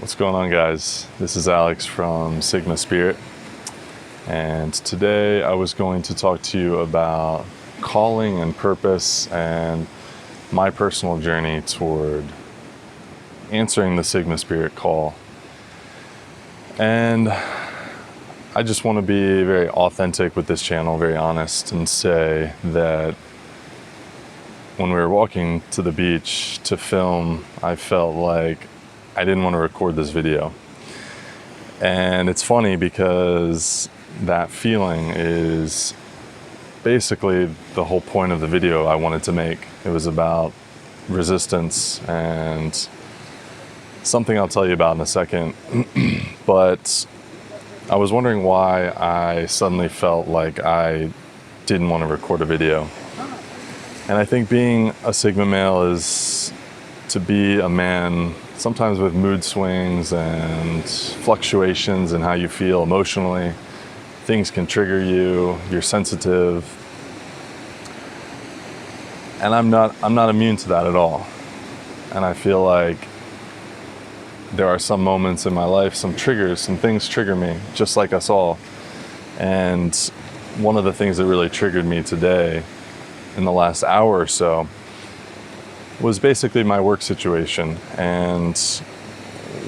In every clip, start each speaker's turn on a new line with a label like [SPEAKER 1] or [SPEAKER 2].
[SPEAKER 1] What's going on, guys? This is Alex from Sigmaspirit, and today I was going to talk to you about calling and purpose and my personal journey toward answering the Sigmaspirit call. And I just want to be very authentic with this channel, very honest, and say that when we were walking to the beach to film, I felt like I didn't want to record this video. And it's funny because that feeling is basically the whole point of the video I wanted to make. It was about resistance and something I'll tell you about in a second. But I was wondering why I suddenly felt like I didn't want to record a video. And I think being a Sigmamale is to be a man sometimes with mood swings and fluctuations in how you feel emotionally. Things can trigger you, you're sensitive. And I'm not immune to that at all. And I feel like there are some moments in my life, some triggers, some things trigger me, just like us all. And one of the things that really triggered me today in the last hour or so was basically my work situation. And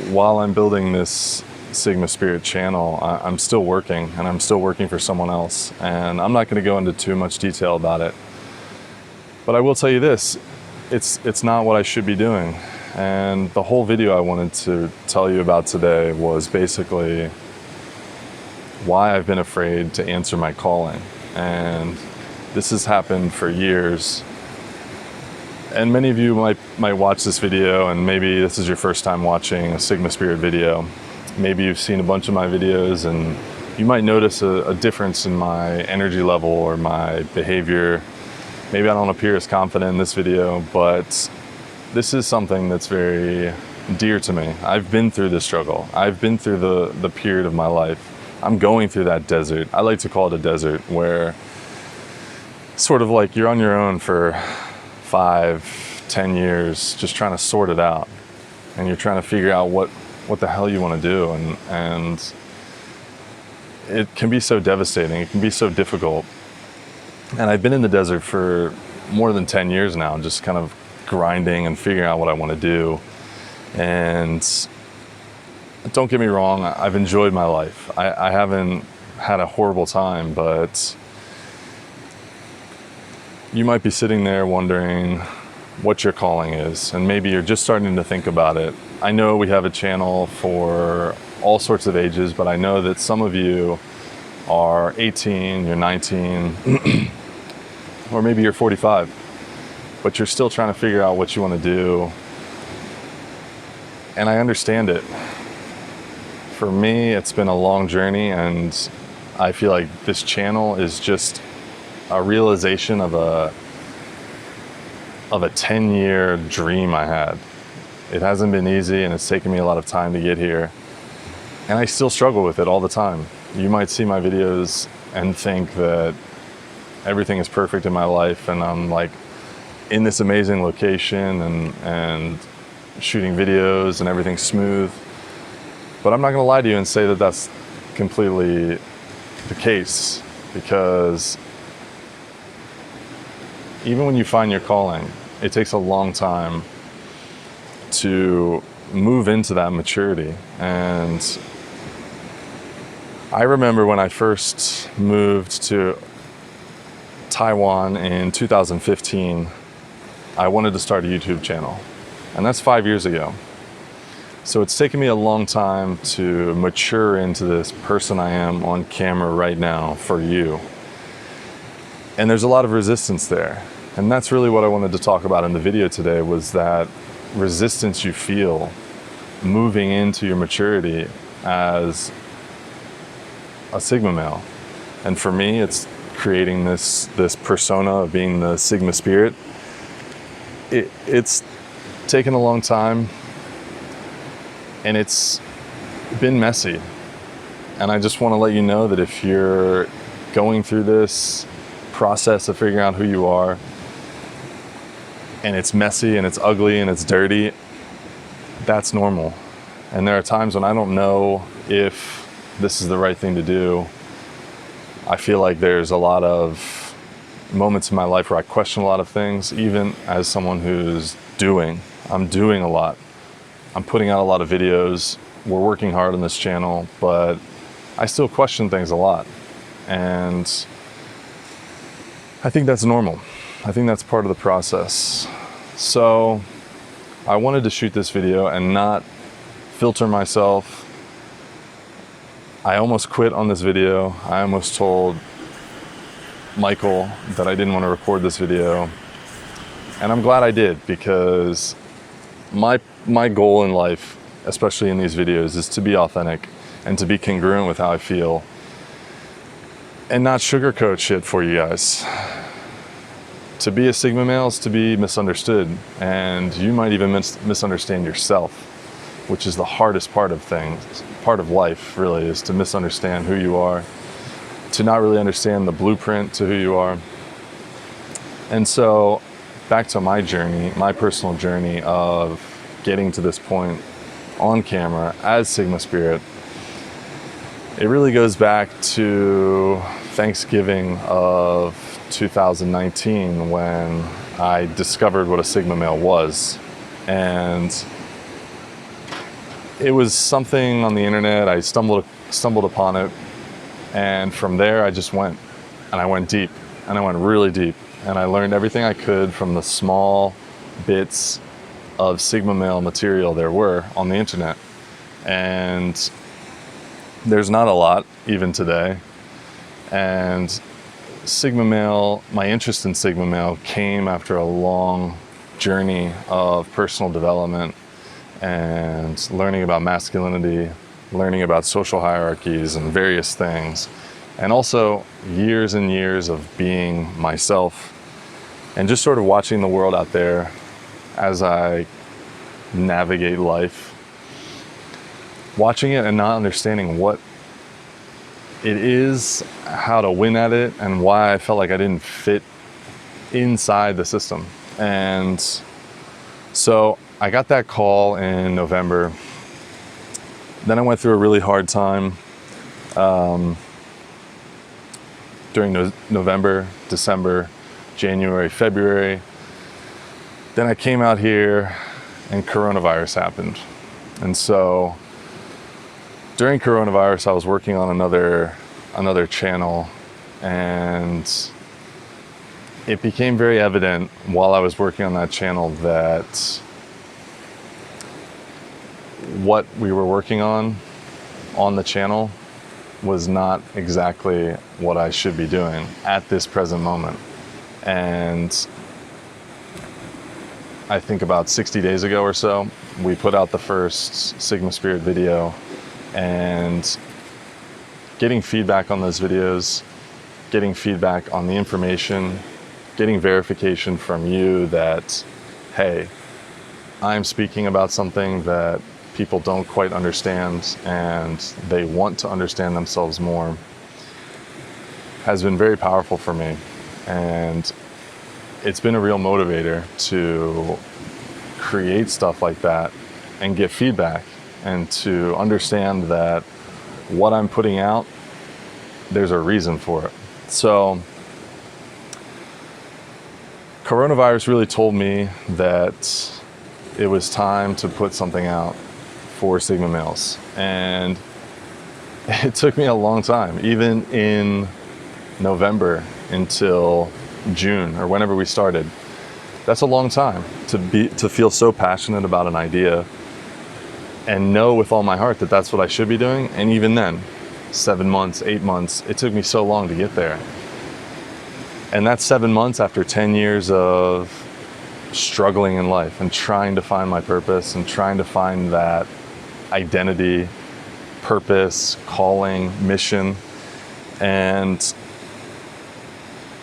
[SPEAKER 1] while I'm building this Sigmaspirit channel, I'm still working, and I'm still working for someone else. And I'm not going to go into too much detail about it. But I will tell you this, it's not what I should be doing. And the whole video I wanted to tell you about today was basically why I've been afraid to answer my calling. And this has happened for years. And many of you might watch this video, and maybe this is your first time watching a Sigmaspirit video. Maybe you've seen a bunch of my videos, and you might notice a difference in my energy level or my behavior. Maybe I don't appear as confident in this video, but this is something that's very dear to me. I've been through this struggle. I've been through the period of my life. I'm going through that desert. I like to call it a desert, where sort of like you're on your own for 5-10 years, just trying to sort it out. And you're trying to figure out what the hell you want to do. And it can be so devastating. It can be so difficult. And I've been in the desert for more than 10 years now, just kind of grinding and figuring out what I want to do. And don't get me wrong, I've enjoyed my life. I haven't had a horrible time, but you might be sitting there wondering what your calling is, and maybe you're just starting to think about it. I know we have a channel for all sorts of ages, but I know that some of you are 18, you're 19, or maybe you're 45, but you're still trying to figure out what you want to do. And I understand it. For me, it's been a long journey, and I feel like this channel is just a realization of a 10-year dream I had. It hasn't been easy, and it's taken me a lot of time to get here. And I still struggle with it all the time. You might see my videos and think that everything is perfect in my life, and I'm like in this amazing location and shooting videos and everything's smooth. But I'm not gonna lie to you and say that that's completely the case, because even when you find your calling, it takes a long time to move into that maturity. And I remember when I first moved to Taiwan in 2015, I wanted to start a YouTube channel. And that's 5 years ago. So it's taken me a long time to mature into this person I am on camera right now for you. And there's a lot of resistance there. And that's really what I wanted to talk about in the video today, was that resistance you feel moving into your maturity as a Sigmamale. And for me, it's creating this persona of being the Sigmaspirit. It's taken a long time, and it's been messy. And I just want to let you know that if you're going through this process of figuring out who you are, and it's messy and it's ugly and it's dirty, that's normal. And there are times when I don't know if this is the right thing to do. I feel like there's a lot of moments in my life where I question a lot of things, even as someone who's doing. I'm doing a lot. I'm putting out a lot of videos. We're working hard on this channel, but I still question things a lot. And I think that's normal. I think that's part of the process. So I wanted to shoot this video and not filter myself. I almost quit on this video. I almost told Michael that I didn't want to record this video. And I'm glad I did, because my goal in life, especially in these videos, is to be authentic and to be congruent with how I feel and not sugarcoat shit for you guys. To be a Sigma male is to be misunderstood, and you might even misunderstand yourself, which is the hardest part of things, part of life really, is to misunderstand who you are, to not really understand the blueprint to who you are. And so back to my journey, my personal journey of getting to this point on camera as Sigma Spirit, it really goes back to Thanksgiving of 2019 when I discovered what a Sigma male was. And it was something on the internet. I stumbled upon it, and from there I just went, and I went deep, and I went really deep, and I learned everything I could from the small bits of Sigma male material there were on the internet. And there's not a lot even today. And Sigma male, my interest in Sigma male came after a long journey of personal development and learning about masculinity, learning about social hierarchies and various things, and also years and years of being myself and just sort of watching the world out there as I navigate life, watching it and not understanding what it is, how to win at it, and why I felt like I didn't fit inside the system. And so I got that call in November. Then I went through a really hard time during November, December, January, February. Then I came out here and coronavirus happened. And so during coronavirus, I was working on another channel, and it became very evident while I was working on that channel that what we were working on the channel was not exactly what I should be doing at this present moment. And I think about 60 days ago or so, we put out the first Sigma Spirit video, and getting feedback on those videos, getting feedback on the information, getting verification from you that, hey, I'm speaking about something that people don't quite understand and they want to understand themselves more, has been very powerful for me. And it's been a real motivator to create stuff like that and get feedback, and to understand that what I'm putting out, there's a reason for it. So coronavirus really told me that it was time to put something out for Sigma males. And it took me a long time, even in November until June or whenever we started. That's a long time to feel so passionate about an idea and know with all my heart that that's what I should be doing. And even then, 7 months, 8 months, it took me so long to get there. And that's 7 months after 10 years of struggling in life and trying to find my purpose and trying to find that identity, purpose, calling, mission. And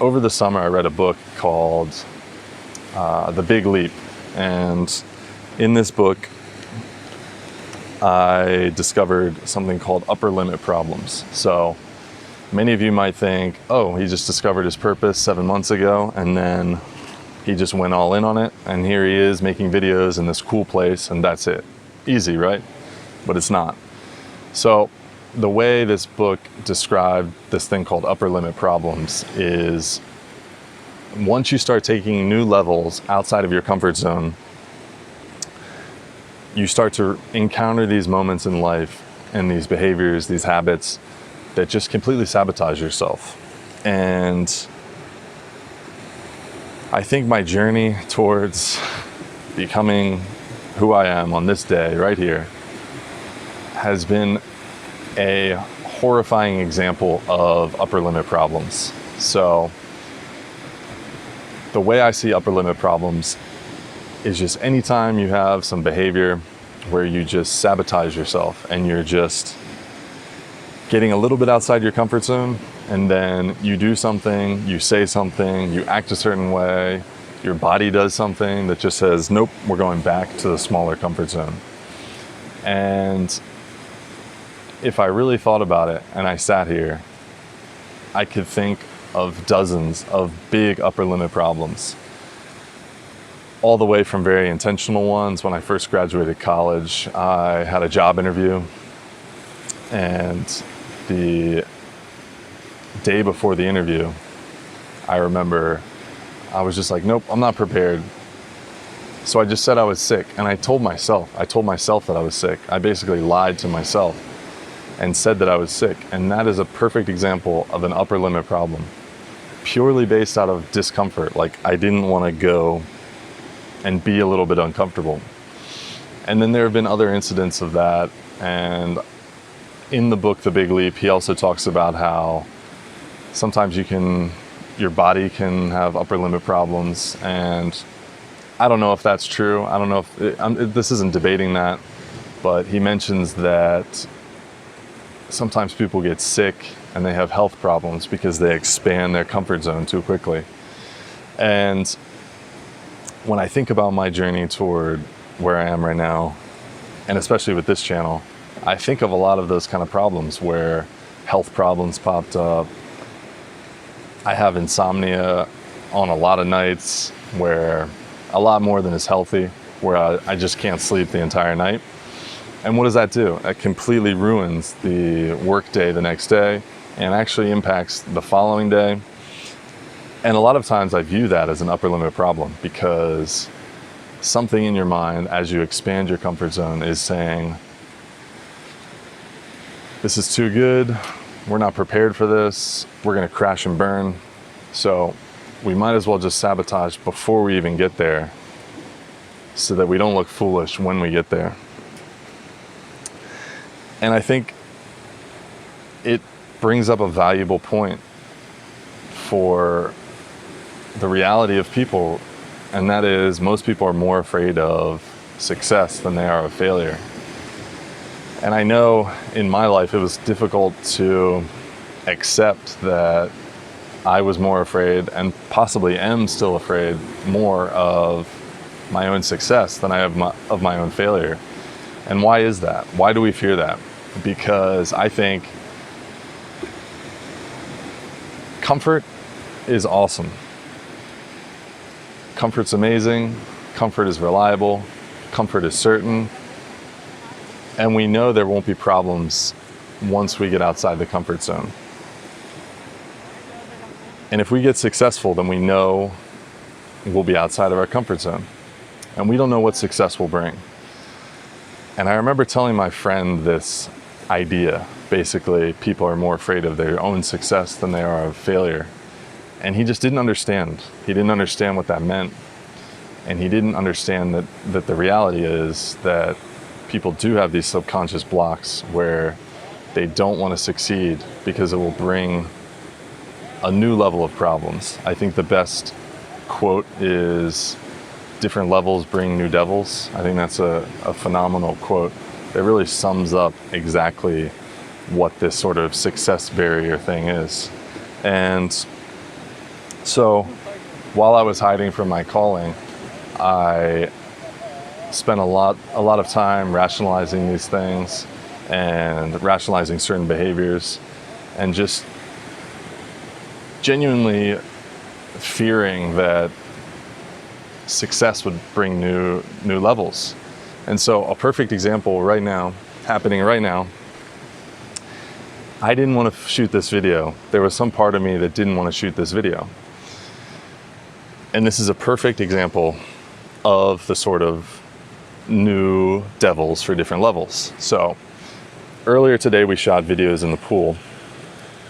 [SPEAKER 1] over the summer, I read a book called The Big Leap. And in this book, I discovered something called upper limit problems. So many of you might think, oh, he just discovered his purpose 7 months ago, and then he just went all in on it, and here he is making videos in this cool place, and that's it. Easy, right? but it's not. So the way this book described this thing called upper limit problems is, once you start taking new levels outside of your comfort zone, you start to encounter these moments in life and these behaviors, these habits that just completely sabotage yourself. And I think my journey towards becoming who I am on this day right here has been a horrifying example of upper limit problems. So the way I see upper limit problems is just anytime you have some behavior where you just sabotage yourself and you're just getting a little bit outside your comfort zone, and then you do something, you say something, you act a certain way, your body does something that just says, nope, we're going back to the smaller comfort zone. And if I really thought about it and I sat here, I could think of dozens of big upper limit problems, all the way from very intentional ones. When I first graduated college, I had a job interview, and the day before the interview, I remember I was just like, nope, I'm not prepared. So I just said I was sick, and I told myself that I was sick. I basically lied to myself and said that I was sick. And that is a perfect example of an upper limit problem, purely based out of discomfort. Like, I didn't want to go and be a little bit uncomfortable. And then there have been other incidents of that. And in the book, The Big Leap, he also talks about how sometimes your body can have upper limit problems. And I don't know if that's true. I don't know if this isn't debating that, but he mentions that sometimes people get sick and they have health problems because they expand their comfort zone too quickly. And when I think about my journey toward where I am right now, and especially with this channel, I think of a lot of those kind of problems where health problems popped up. I have insomnia on a lot of nights, where a lot more than is healthy, where I just can't sleep the entire night. And what does that do? It completely ruins the work day the next day and actually impacts the following day. And a lot of times I view that as an upper limit problem, because something in your mind, as you expand your comfort zone, is saying, this is too good, we're not prepared for this, we're gonna crash and burn. So we might as well just sabotage before we even get there, so that we don't look foolish when we get there. And I think it brings up a valuable point for the reality of people, and that is, most people are more afraid of success than they are of failure. And I know in my life it was difficult to accept that I was more afraid, and possibly am still afraid more, of my own success than I am of my own failure. And why is that? Why do we fear that? Because I think comfort is awesome. Comfort's amazing. Comfort is reliable. Comfort is certain. And we know there won't be problems once we get outside the comfort zone. And if we get successful, then we know we'll be outside of our comfort zone. And we don't know what success will bring. And I remember telling my friend this idea. Basically, people are more afraid of their own success than they are of failure. And he just didn't understand. He didn't understand what that meant. And he didn't understand that the reality is that people do have these subconscious blocks where they don't want to succeed because it will bring a new level of problems. I think the best quote is, different levels bring new devils. I think that's a phenomenal quote that really sums up exactly what this sort of success barrier thing is. And so while I was hiding from my calling, I spent a lot of time rationalizing these things and rationalizing certain behaviors, and just genuinely fearing that success would bring new levels. And so a perfect example right now happening right now. I didn't want to shoot this video. There was some part of me that didn't want to shoot this video. And this is a perfect example of the sort of new devils for different levels. So earlier today we shot videos in the pool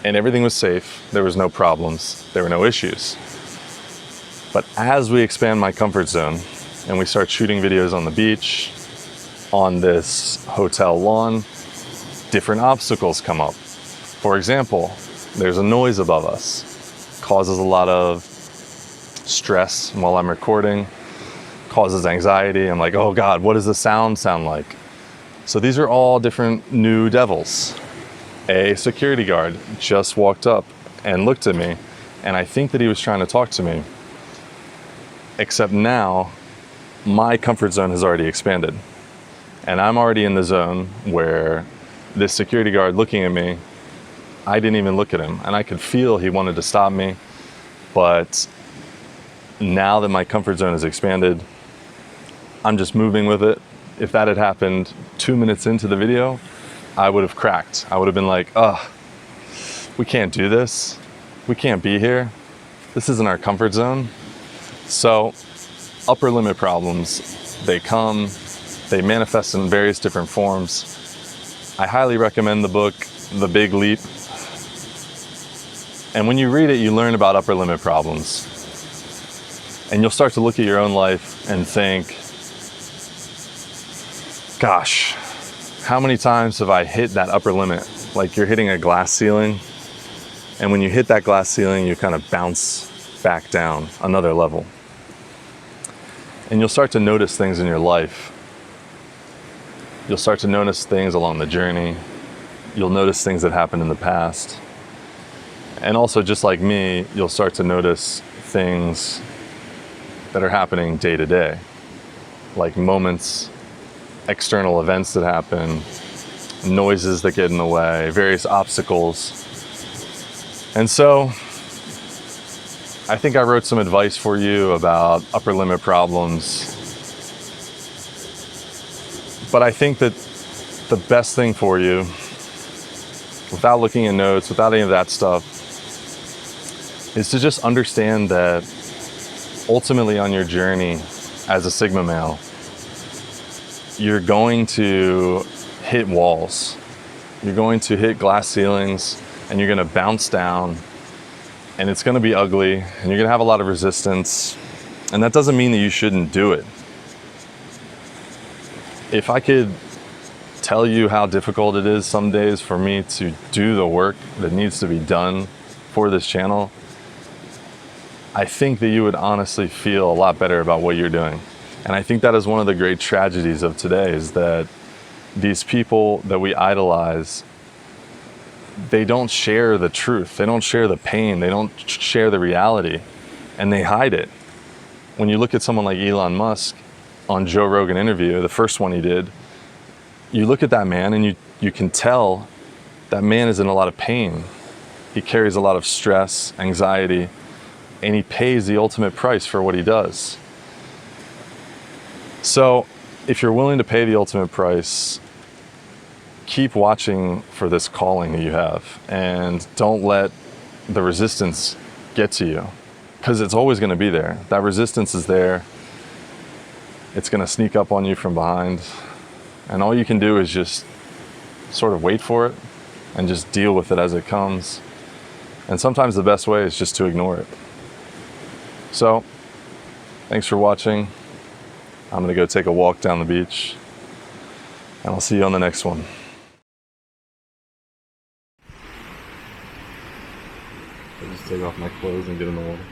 [SPEAKER 1] and everything was safe. There was no problems. There were no issues. But as we expand my comfort zone and we start shooting videos on the beach, on this hotel lawn, different obstacles come up. For example, there's a noise above us, causes a lot of stress while I'm recording, causes anxiety. I'm like, oh God, what does the sound sound like? So these are all different new devils. A security guard just walked up and looked at me, and I think that he was trying to talk to me. Except now, my comfort zone has already expanded. And I'm already in the zone where this security guard looking at me, I didn't even look at him. And I could feel he wanted to stop me. But now that my comfort zone has expanded, I'm just moving with it. If that had happened 2 minutes into the video, I would have cracked. I would have been like, ugh, we can't do this. We can't be here. This isn't our comfort zone. So upper limit problems, they come, they manifest in various different forms. I highly recommend the book, The Big Leap. And when you read it, you learn about upper limit problems. And you'll start to look at your own life and think, gosh, how many times have I hit that upper limit? Like you're hitting a glass ceiling. And when you hit that glass ceiling, you kind of bounce back down another level. And you'll start to notice things in your life. You'll start to notice things along the journey. You'll notice things that happened in the past. And also, just like me, you'll start to notice things that are happening day to day, like moments, external events that happen, noises that get in the way, various obstacles. And so I think I wrote some advice for you about upper limit problems. But I think that the best thing for you, without looking at notes, without any of that stuff, is to just understand that ultimately on your journey as a Sigma male, you're going to hit walls. You're going to hit glass ceilings and you're going to bounce down. And it's going to be ugly, and you're going to have a lot of resistance. And that doesn't mean that you shouldn't do it. If I could tell you how difficult it is some days for me to do the work that needs to be done for this channel, I think that you would honestly feel a lot better about what you're doing. And I think that is one of the great tragedies of today, is that these people that we idolize, they don't share the truth. They don't share the pain. They don't share the reality, and they hide it. When you look at someone like Elon Musk on Joe Rogan interview, the first one he did, you look at that man and you can tell that man is in a lot of pain. He carries a lot of stress, anxiety, and he pays the ultimate price for what he does. So if you're willing to pay the ultimate price, keep watching for this calling that you have, and don't let the resistance get to you, because it's always going to be there. That resistance is there. It's going to sneak up on you from behind, and all you can do is just sort of wait for it and just deal with it as it comes. And sometimes the best way is just to ignore it. So thanks for watching. I'm going to go take a walk down the beach, and I'll see you on the next one. I just take off my clothes and get in the water.